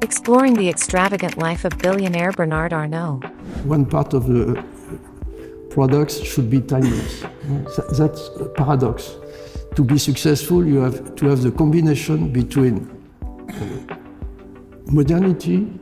exploring the extravagant life of billionaire Bernard Arnault. One part of the products should be timeless. That's a paradox. To be successful, you have to have the combination between modernity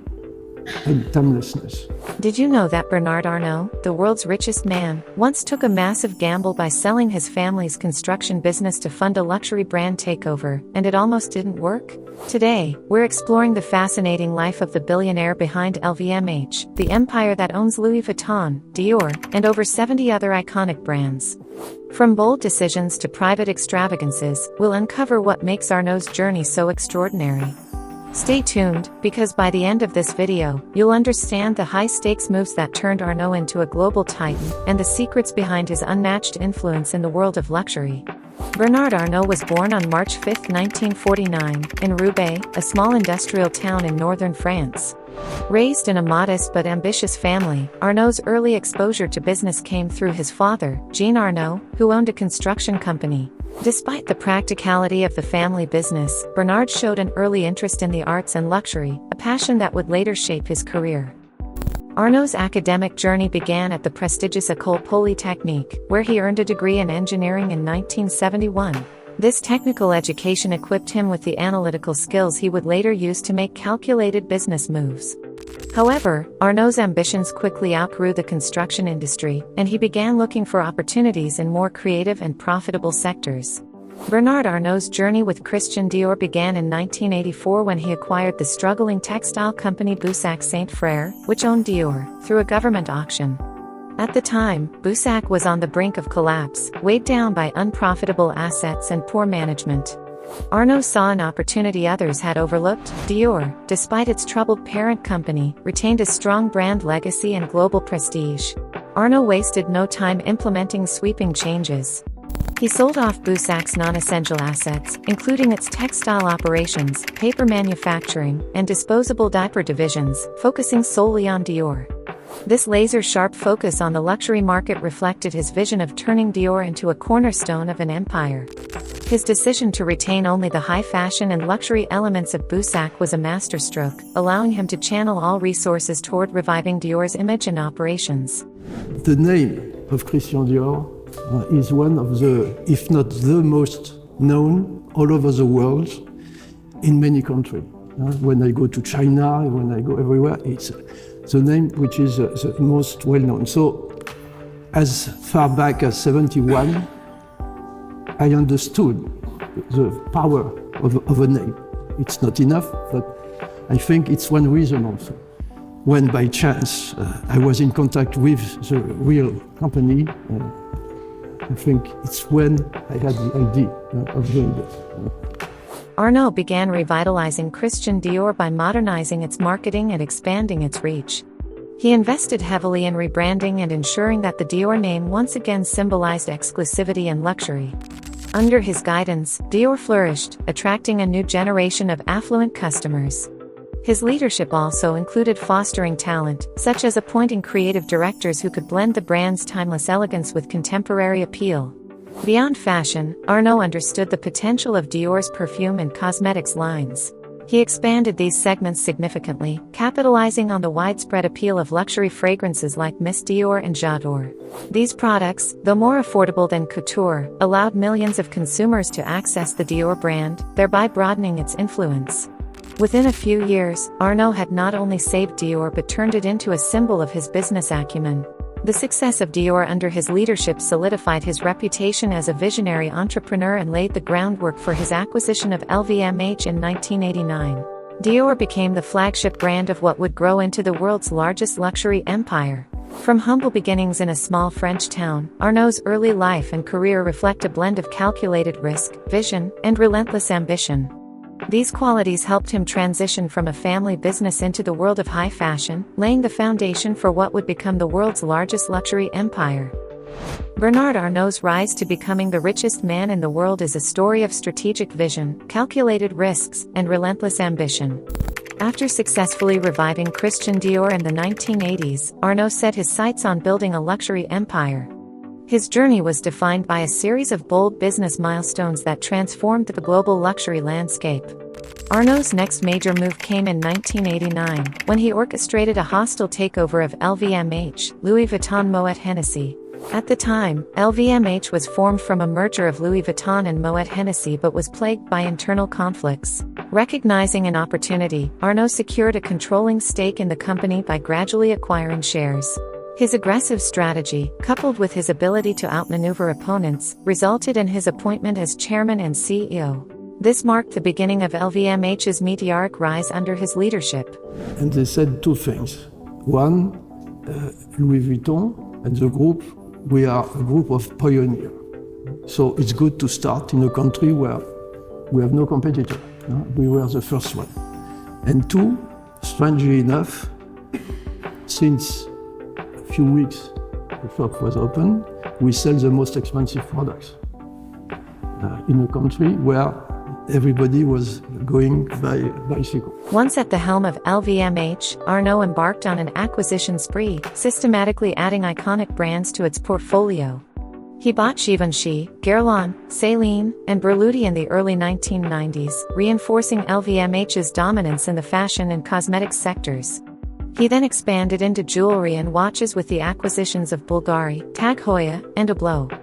and timelessness. Did you know that Bernard Arnault, the world's richest man, once took a massive gamble by selling his family's construction business to fund a luxury brand takeover, and it almost didn't work? Today, we're exploring the fascinating life of the billionaire behind LVMH, the empire that owns Louis Vuitton, Dior, and over 70 other iconic brands. From bold decisions to private extravagances, we'll uncover what makes Arnault's journey so extraordinary. Stay tuned, because by the end of this video, you'll understand the high-stakes moves that turned Arnault into a global titan, and the secrets behind his unmatched influence in the world of luxury. Bernard Arnault was born on March 5, 1949, in Roubaix, a small industrial town in northern France. Raised in a modest but ambitious family, Arnault's early exposure to business came through his father, Jean Arnault, who owned a construction company. Despite the practicality of the family business, Bernard showed an early interest in the arts and luxury, a passion that would later shape his career. Arnault's academic journey began at the prestigious École Polytechnique, where he earned a degree in engineering in 1971. This technical education equipped him with the analytical skills he would later use to make calculated business moves. However, Arnault's ambitions quickly outgrew the construction industry, and he began looking for opportunities in more creative and profitable sectors. Bernard Arnault's journey with Christian Dior began in 1984 when he acquired the struggling textile company Boussac Saint Frère, which owned Dior, through a government auction. At the time, Boussac was on the brink of collapse, weighed down by unprofitable assets and poor management. Arnault saw an opportunity others had overlooked. Dior, despite its troubled parent company, retained a strong brand legacy and global prestige. Arnault wasted no time implementing sweeping changes. He sold off Boussac's non-essential assets, including its textile operations, paper manufacturing, and disposable diaper divisions, focusing solely on Dior. This laser-sharp focus on the luxury market reflected his vision of turning Dior into a cornerstone of an empire. His decision to retain only the high fashion and luxury elements of Boussac was a masterstroke, allowing him to channel all resources toward reviving Dior's image and operations. The name of Christian Dior is one of the, if not the most known all over the world in many countries. When I go to China, when I go everywhere, it's the name which is the most well-known. So, as far back as 71, I understood the power of a name. It's not enough, but I think it's one reason also. When by chance I was in contact with the real company, I think it's when I had the idea of doing this. Arnault began revitalizing Christian Dior by modernizing its marketing and expanding its reach. He invested heavily in rebranding and ensuring that the Dior name once again symbolized exclusivity and luxury. Under his guidance, Dior flourished, attracting a new generation of affluent customers. His leadership also included fostering talent, such as appointing creative directors who could blend the brand's timeless elegance with contemporary appeal. Beyond fashion, Arnault understood the potential of Dior's perfume and cosmetics lines. He expanded these segments significantly, capitalizing on the widespread appeal of luxury fragrances like Miss Dior and J'adore. These products, though more affordable than couture, allowed millions of consumers to access the Dior brand, thereby broadening its influence. Within a few years, Arnault had not only saved Dior but turned it into a symbol of his business acumen. The success of Dior under his leadership solidified his reputation as a visionary entrepreneur and laid the groundwork for his acquisition of LVMH in 1989. Dior became the flagship brand of what would grow into the world's largest luxury empire. From humble beginnings in a small French town, Arnault's early life and career reflect a blend of calculated risk, vision, and relentless ambition. These qualities helped him transition from a family business into the world of high fashion, laying the foundation for what would become the world's largest luxury empire. Bernard Arnault's rise to becoming the richest man in the world is a story of strategic vision, calculated risks, and relentless ambition. After successfully reviving Christian Dior in the 1980s, Arnault set his sights on building a luxury empire. His journey was defined by a series of bold business milestones that transformed the global luxury landscape. Arnault's next major move came in 1989, when he orchestrated a hostile takeover of LVMH, Louis Vuitton Moet Hennessy. At the time, LVMH was formed from a merger of Louis Vuitton and Moet Hennessy but was plagued by internal conflicts. Recognizing an opportunity, Arnault secured a controlling stake in the company by gradually acquiring shares. His aggressive strategy, coupled with his ability to outmaneuver opponents, resulted in his appointment as chairman and CEO. This marked the beginning of LVMH's meteoric rise under his leadership. And they said two things. One, Louis Vuitton and the group, we are a group of pioneers. So it's good to start in a country where we have no competitor. We were the first one. And two, strangely enough, since a few weeks the shop was open, we sell the most expensive products in a country where everybody was going by bicycle. Once at the helm of LVMH, Arnault embarked on an acquisition spree, systematically adding iconic brands to its portfolio. He bought Givenchy, Guerlain, Celine, and Berluti in the early 1990s, reinforcing LVMH's dominance in the fashion and cosmetics sectors. He then expanded into jewelry and watches with the acquisitions of Bulgari, Tag Heuer, and Hublot.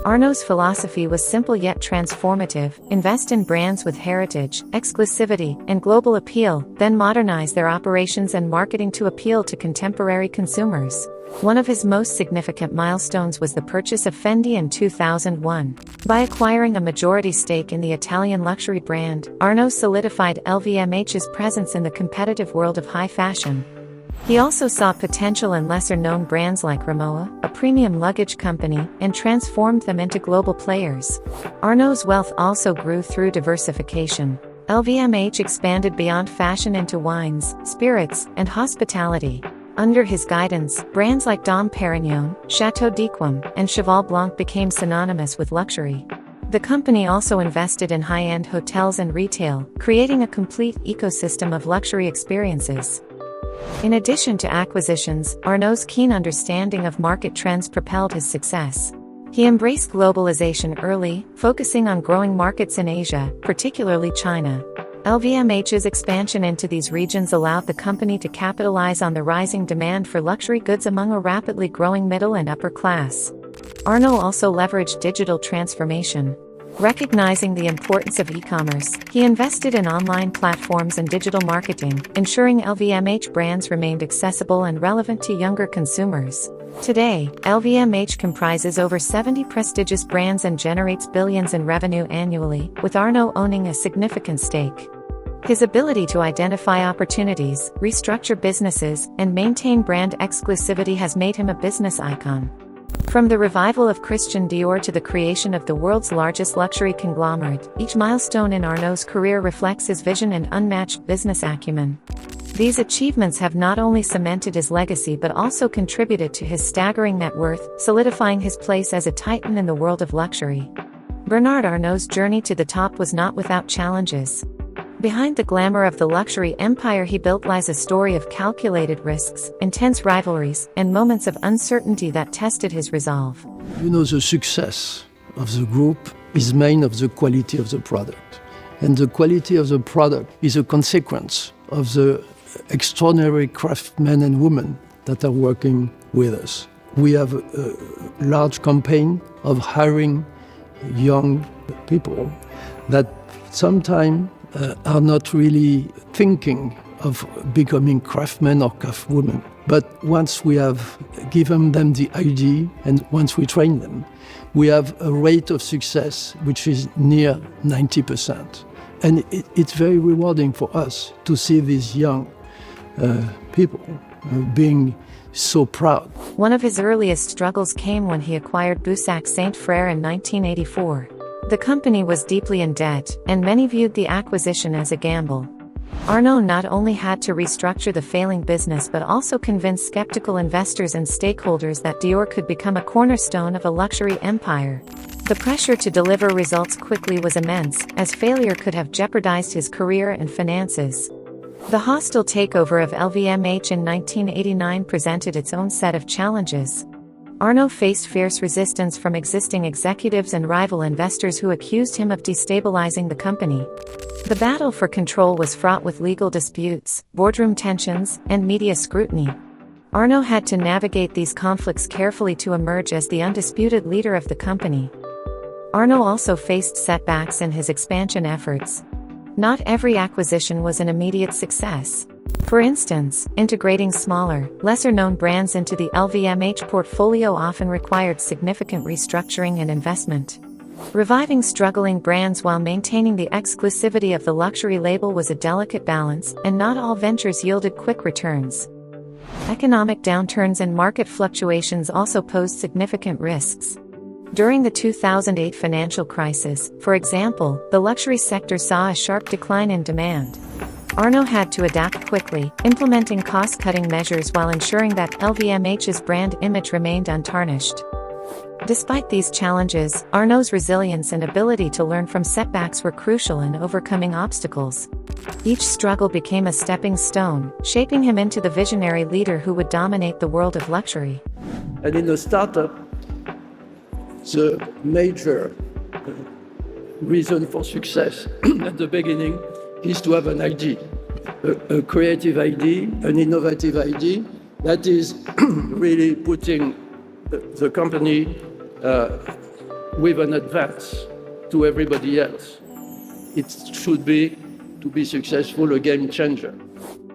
Arnault's philosophy was simple yet transformative: invest in brands with heritage, exclusivity, and global appeal, then modernize their operations and marketing to appeal to contemporary consumers. One of his most significant milestones was the purchase of Fendi in 2001. By acquiring a majority stake in the Italian luxury brand, Arnault solidified LVMH's presence in the competitive world of high fashion. He also saw potential in lesser-known brands like Rimowa, a premium luggage company, and transformed them into global players. Arnault's wealth also grew through diversification. LVMH expanded beyond fashion into wines, spirits, and hospitality. Under his guidance, brands like Dom Perignon, Chateau d'Yquem, and Cheval Blanc became synonymous with luxury. The company also invested in high-end hotels and retail, creating a complete ecosystem of luxury experiences. In addition to acquisitions, Arnault's keen understanding of market trends propelled his success. He embraced globalization early, focusing on growing markets in Asia, particularly China. LVMH's expansion into these regions allowed the company to capitalize on the rising demand for luxury goods among a rapidly growing middle and upper class. Arnault also leveraged digital transformation. Recognizing the importance of e-commerce, he invested in online platforms and digital marketing, ensuring LVMH brands remained accessible and relevant to younger consumers. Today, LVMH comprises over 70 prestigious brands and generates billions in revenue annually, with Arnault owning a significant stake. His ability to identify opportunities, restructure businesses, and maintain brand exclusivity has made him a business icon. From the revival of Christian Dior to the creation of the world's largest luxury conglomerate, each milestone in Arnault's career reflects his vision and unmatched business acumen. These achievements have not only cemented his legacy but also contributed to his staggering net worth, solidifying his place as a titan in the world of luxury. Bernard Arnault's journey to the top was not without challenges. Behind the glamour of the luxury empire he built lies a story of calculated risks, intense rivalries, and moments of uncertainty that tested his resolve. You know, the success of the group is made of the quality of the product. And the quality of the product is a consequence of the extraordinary craftsmen and women that are working with us. We have a large campaign of hiring young people that sometimes are not really thinking of becoming craftsmen or craftswomen. But once we have given them the idea and once we train them, we have a rate of success which is near 90%. And it's very rewarding for us to see these young people being so proud. One of his earliest struggles came when he acquired Boussac Saint Frère in 1984. The company was deeply in debt, and many viewed the acquisition as a gamble. Arnault not only had to restructure the failing business but also convince skeptical investors and stakeholders that Dior could become a cornerstone of a luxury empire. The pressure to deliver results quickly was immense, as failure could have jeopardized his career and finances. The hostile takeover of LVMH in 1989 presented its own set of challenges. Arnault faced fierce resistance from existing executives and rival investors who accused him of destabilizing the company. The battle for control was fraught with legal disputes, boardroom tensions, and media scrutiny. Arnault had to navigate these conflicts carefully to emerge as the undisputed leader of the company. Arnault also faced setbacks in his expansion efforts. Not every acquisition was an immediate success. For instance, integrating smaller, lesser-known brands into the LVMH portfolio often required significant restructuring and investment. Reviving struggling brands while maintaining the exclusivity of the luxury label was a delicate balance, and not all ventures yielded quick returns. Economic downturns and market fluctuations also posed significant risks. During the 2008 financial crisis, for example, the luxury sector saw a sharp decline in demand. Arnault had to adapt quickly, implementing cost-cutting measures while ensuring that LVMH's brand image remained untarnished. Despite these challenges, Arnault's resilience and ability to learn from setbacks were crucial in overcoming obstacles. Each struggle became a stepping stone, shaping him into the visionary leader who would dominate the world of luxury. And in a startup, the major reason for success at the beginning is to have an idea, a creative idea, an innovative idea that is really putting the company with an advance to everybody else. It should be, to be successful, a game changer.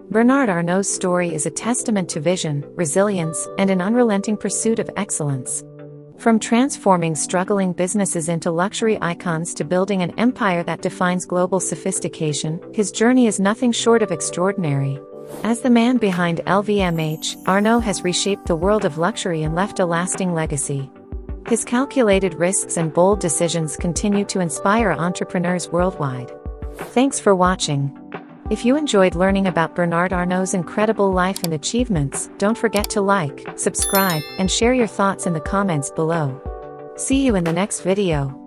Bernard Arnault's story is a testament to vision, resilience, and an unrelenting pursuit of excellence. From transforming struggling businesses into luxury icons to building an empire that defines global sophistication, his journey is nothing short of extraordinary. As the man behind LVMH, Arnault has reshaped the world of luxury and left a lasting legacy. His calculated risks and bold decisions continue to inspire entrepreneurs worldwide. Thanks for watching. If you enjoyed learning about Bernard Arnault's incredible life and achievements, don't forget to like, subscribe, and share your thoughts in the comments below. See you in the next video.